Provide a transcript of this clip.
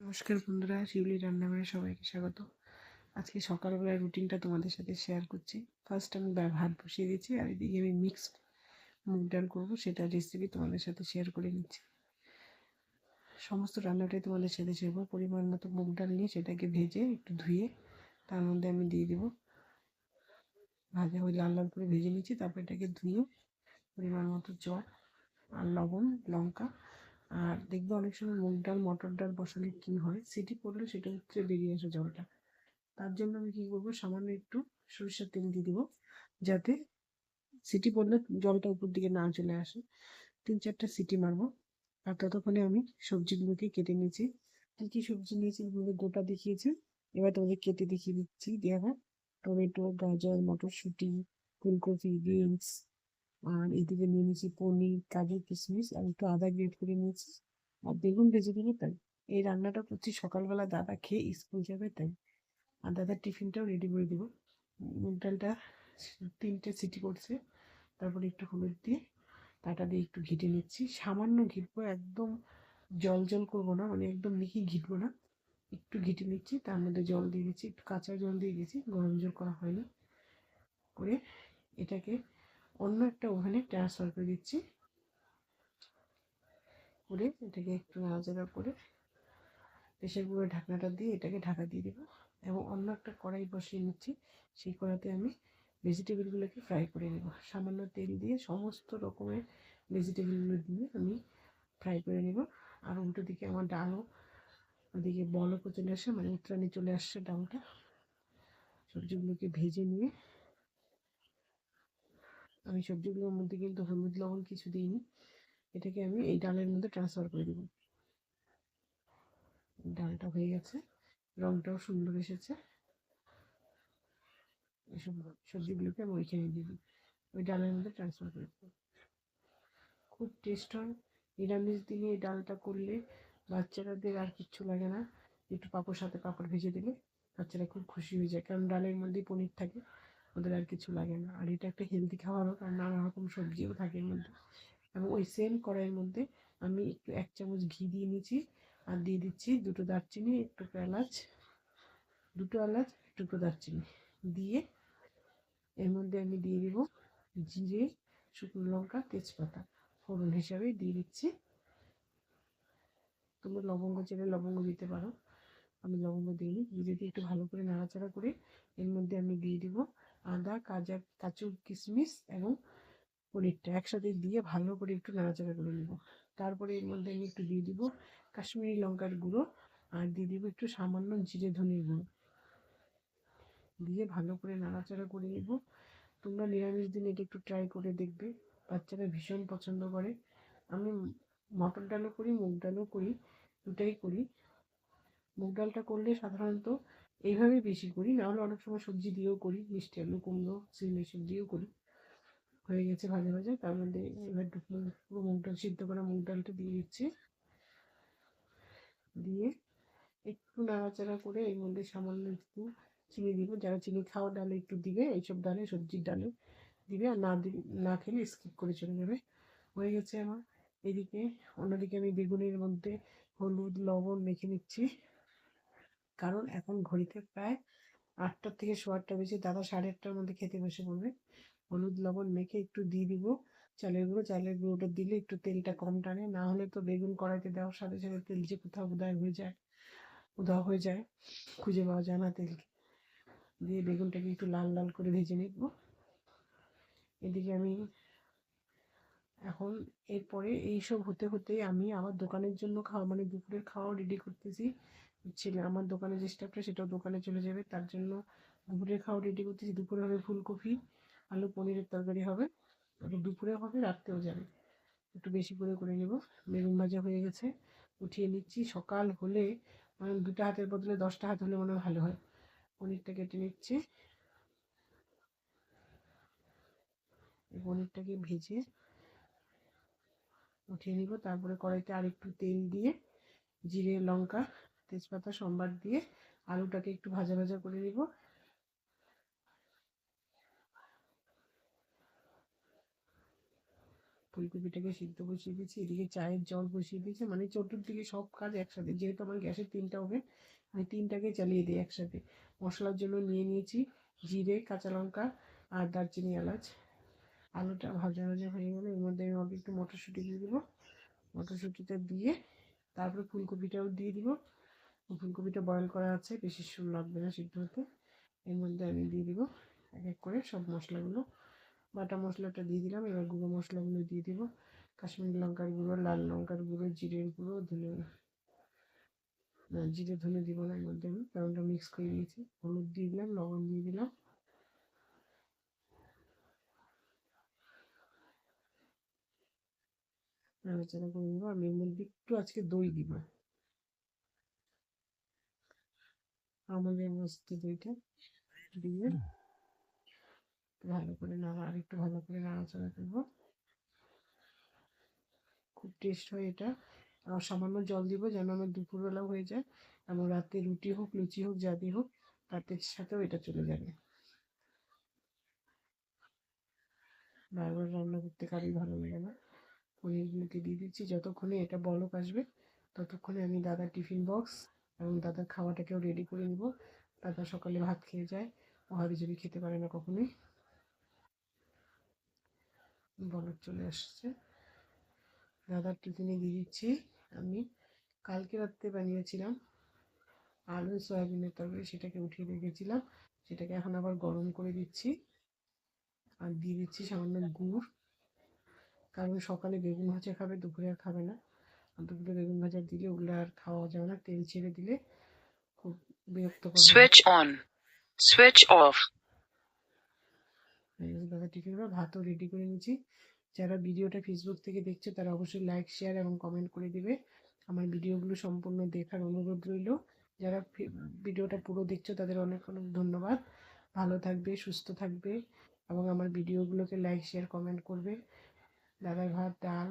নমস্কার বন্ধুরা, শিউলি রান্নাঘরে সবাইকে স্বাগত। আজকে সকালবেলার রুটিনটা তোমাদের সাথে শেয়ার করছি। ফার্স্ট আমি ভাত বসিয়ে দিয়েছি, আর এদিকে আমি মিক্সড মুগ ডাল করবো, সেটা রেসিপি তোমাদের সাথে শেয়ার করে নিচ্ছি। সমস্ত রান্নাটাই তোমাদের সাথে শেয়ার করবো। পরিমাণ মতো মুগ ডাল নিয়ে সেটাকে ভেজে একটু ধুয়ে তার মধ্যে আমি দিয়ে দেবো। ভাজা ওই লাল লাল করে ভেজে নিচ্ছি, তারপর এটাকে ধুয়ে পরিমাণ মতো জল আর লবণ, লঙ্কা। আর দেখবে অনেক সময় মুগ ডাল মটর ডাল বসালে কী হয়, সিটি পড়লে সেটা হচ্ছে বেরিয়ে আসে জলটা। তার জন্য আমি কী করবো, সামান্য একটু সরিষার তেল দিয়ে দেবো, যাতে সিটি পড়লে জলটা উপর দিকে না চলে আসে। 3-4টা সিটি মারবো। আর ততক্ষণে আমি সবজিগুলোকে কেটে নিয়েছি। কী কী সবজি নিয়েছি এগুলো গোটা দেখিয়েছি, এবার তোমাদের কেটে দেখিয়ে দিচ্ছি। দেখো, টমেটো, গাজর, মটরশুঁটি, ফুলকপি, বিনস, আর এদিকে নিয়ে নিয়েছি পনির, কাজু, কিশমিশ, আর একটু আদা গ্রেট করে নিয়েছি। আর বেগুন ভেজে দেবো তাই। এই রান্নাটা করছি সকালবেলা দাদা খেয়ে স্কুল যাবে তাই। আর দাদার টিফিনটাও রেডি করে দেবো। মুগ ডালটা 3টে সিটি করছে, তারপরে একটু হলুদ দিয়ে তাটা দিয়ে একটু ঘেটে নিচ্ছি। সামান্য ঘিটবো, একদম জল জল করবো না, মানে একদম মিহি ঘিটবো না, একটু ঘেটে নিচ্ছি। তার মধ্যে জল দিয়ে দিচ্ছি, একটু কাঁচা জল দিয়ে দিয়েছি, গরম জল করা হয়নি। করে এটাকে অন্য একটা ওভেনে ট্রান্সফার করে দিচ্ছি। করে এটাকে একটু নাড়াচাড়া করে প্রেশার কুকারের ঢাকনাটা দিয়ে এটাকে ঢাকা দিয়ে দেবো। এবং অন্য একটা কড়াই বসিয়ে নিচ্ছি, সেই কড়াইতে আমি ভেজিটেবলগুলোকে ফ্রাই করে নেব। সামান্য তেল দিয়ে সমস্ত রকমের ভেজিটেবলগুলো দিয়ে আমি ফ্রাই করে নেব। আর উল্টো দিকে আমার ডালও ওদিকে বলকও চলে আসে, মানে উত্তরানি চলে আসছে ডালটা। সবজিগুলোকে ভেজে নিয়ে আমি সবজিগুলোর মধ্যে কিন্তু হলুদ লবণ কিছু দিইনি, এটাকে আমি এই ডালের মধ্যে ট্রান্সফার করে দেবো। ডালটা হয়ে গেছে, রঙটাও সুন্দর এসেছে। এসব সবজিগুলোকে আমি ওইখানে দিয়ে দিই, ওই ডালের মধ্যে ট্রান্সফার করে দেবো। খুব টেস্ট হয়। নিরামিষ দিনে এই ডালটা করলে বাচ্চারাদের আর কিচ্ছু লাগে না। একটু পাঁপড় সাথে পাঁপড় ভেজে দিলে বাচ্চারা খুব খুশি হয়ে যায়, কারণ ডালের মধ্যেই পনির থাকে, ওদের আর কিছু লাগে না। আর এটা একটা হেলদি খাবারও, কারণ নানা রকম সবজিও থাকে এর মধ্যে। এবং ওই সেম কড়াইয়ের মধ্যে আমি একটু 1 চামচ ঘি দিয়ে নিয়েছি, আর দিয়ে দিচ্ছি 2টো দারচিনি, একটু এলাচ, 2টো এলাচ, 2টো দারচিনি দিয়ে এর মধ্যে আমি দিয়ে দিব জিরে, শুকনো লঙ্কা, তেজপাতা ফোড়ন হিসাবে দিয়ে দিচ্ছি। তোমরা লবঙ্গ চাইলে লবঙ্গ দিতে পারো, আমি লবঙ্গ দিইনি। জিরে দিয়ে একটু ভালো করে নাড়াচাড়া করে এর মধ্যে আমি দিয়ে দিব আদা, কাজু, কিশমিশ এবং পনিরটা একসাথে দিয়ে ভালো করে একটু নাড়াচাড়া করে নেব। তারপরে এর মধ্যে আমি একটু দিয়ে দিব কাশ্মীরি লঙ্কার গুঁড়ো, আর দিয়ে দিব একটু সামান্য জিরে ধনের গুঁড়ো, দিয়ে ভালো করে নাড়াচাড়া করে নেব। তোমরা নিরামিষ দিনে এটা একটু ট্রাই করে দেখবে, বাচ্চারা ভীষণ পছন্দ করে। আমি মটর ডালও করি, মুগ ডালও করি, দুটাই করি। মুগ ডালটা করলে সাধারণত এইভাবেই বেশি করি, নাহলে অনেক সময় সবজি দিয়েও করি, মিষ্টি আলু, কুমড়ো, সিম এসব দিয়েও করি। হয়ে গেছে ভাজা ভাজা, তার মধ্যে এবার পুরো মুগ ডাল, সিদ্ধ করা মুগ ডালটা দিয়ে দিচ্ছি। দিয়ে একটু নাড়াচাড়া করে এর মধ্যে সামান্য একটু চিনি দিব, যারা চিনি খাওয়া ডালে একটু দিবে, এইসব ডালে, সবজির ডালে দিবে, আর না খেলে স্কিপ করে চলে যাবে। হয়ে গেছে আমার। এদিকে অন্যদিকে আমি বেগুনের মধ্যে হলুদ লবণ মেখে নিচ্ছি, কারণ এখন ঘড়িতে প্রায় 8টা থেকে 8:15 বেজে, দাদা 8:30টার মধ্যে খেতে বসে পড়বে। হলুদ লবণ মেখে একটু দিয়ে দিব চালের গুঁড়ো। চালের গুঁড়োটা দিলে একটু তেলটা কম টানে, না হলে তো বেগুন কড়াইতে দেওয়ার সাথে সাথে তেল যে কোথাও উধাও হয়ে যায়, খুঁজে পাওয়া যায় না তেলকে। দিয়ে বেগুনটাকে একটু লাল লাল করে ভেজে নিব। এদিকে আমি এখন, এরপরে এইসব হতে হতে আমি আমার দোকানের জন্য খাওয়া, মানে দুপুরের খাওয়া রেডি করতেছি। ছেলে, আমার দোকানে যে স্টাফটা, সেটাও দোকানে চলে যাবে, তার জন্য দুপুরের খাওয়া রেডি করতেছি। দুপুরে হবে ফুলকপি আলু পনিরের তরকারি হবে, দুপুরে হবে, রাত্রেও যাবে, একটু বেশি করে করে নেব। বেগুন ভাজা হয়ে গেছে, উঠিয়ে নিচ্ছি। সকাল হলে মানে 2টা হাতের বদলে 10টা হাত হলে মনে হয় ভালো হয়। পনিরটা কেটে নিচ্ছি, এই পনিরটাকে ভেজে উঠিয়ে নিব। তারপরে কড়াইতে আরেকটু তেল দিয়ে জিরে, লঙ্কা, তেজপাতা সম্বার দিয়ে আলুটাকে একটু ভাজা ভাজা করে নিব। ফুলকপিটাকে সিদ্ধ বসিয়ে দিয়েছি, এদিকে চায়ের জল বসিয়ে দিয়েছি, মানে চতুর্দিকে সব কাজ একসাথে, যেহেতু আমার গ্যাসের 3টা ওভেন, আমি 3টাকে চালিয়ে দিই একসাথে। মশলার জন্য নিয়ে নিয়েছি জিরে, কাঁচা লঙ্কা আর দারচিনি, এলাচ। আলুটা ভাজা ভাজা হয়ে গেলে এর মধ্যে আমি অল্প একটু মটরশুঁটি দিয়ে দেবো। মটরশুঁটিটা দিয়ে তারপরে ফুলকপিটাও দিয়ে দিব। ফুলকপিটা বয়েল করা আছে, বেশি সময় লাগবে না সিদ্ধ হতে। এর মধ্যে আমি দিয়ে দিব এক এক করে সব মশলাগুলো। বাটা মশলাটা দিয়ে দিলাম, এবার গুঁড়ো মশলাগুলো দিয়ে দিব। কাশ্মীরি লঙ্কার গুঁড়ো, লাল লঙ্কার গুঁড়ো, জিরের গুঁড়ো, ধনে, না জিরে ধনে দিব না এর মধ্যে, আমি কারণ ওটা মিক্স করে দিয়েছি। হলুদ দিয়ে দিলাম, লবণ দিয়ে দিলাম। নাড়াচাড়া করে দেবো। আমি এর মধ্যে একটু আজকে দই দিব, আমাদের মস্ত দইটা দিয়ে ভালো করে আর একটু ভালো করে নাড়াচাড়া করবো। খুব টেস্ট হয় এটা। আর সামান্য জল দিব যেন আমার দুপুরবেলা হয়ে যায়, এবং রাতে রুটি হোক, লুচি হোক, যাবি হোক, তাতে সাথেও এটা চলে যাবে। বারবার রান্না করতে কারোই ভালো লাগে না। পনিরগুলোকে দিয়ে দিচ্ছি। যতক্ষণে এটা বলক আসবে ততক্ষণে আমি দাদার টিফিন বক্স এবং দাদার খাওয়াটাকেও রেডি করে নিব। দাদা সকালে ভাত খেয়ে যায়, ও হাবিজাবি খেতে পারে না কখনোই। বলক চলে আসছে, দাদার টিফিনে দিয়ে দিচ্ছি আমি কালকে রাত্রে বানিয়েছিলাম আলু সয়াবিনের তরকারি, সেটাকে উঠিয়ে রেখেছিলাম, সেটাকে এখন আবার গরম করে দিচ্ছি। আর দিয়ে দিচ্ছি সামান্য গুড়, কারণ সকালে বেগুন ভাজা খাবে, দুপুরে আর খাবে না। আর দুপুরে বেগুন ভাজা দিলে ওগুলো আর খাওয়া যাবে না, তেল ছেড়ে দিলে খুব বিরক্তকর হয়। Switch on. Switch off. দাদা টিফিনের ভাতও রেডি করে নিয়েছি। যারা ভিডিওটা ফেসবুক থেকে দেখছে তারা অবশ্যই লাইক, শেয়ার এবং কমেন্ট করে দিবে। আমার ভিডিওগুলো সম্পূর্ণ দেখার অনুরোধ রইল। যারা ভিডিওটা পুরো দেখছো তাদের অনেক অনেক ধন্যবাদ। ভালো থাকবে, সুস্থ থাকবে এবং আমার ভিডিওগুলোকে লাইক, শেয়ার, কমেন্ট করবে। দাদার ভাত, ডাল,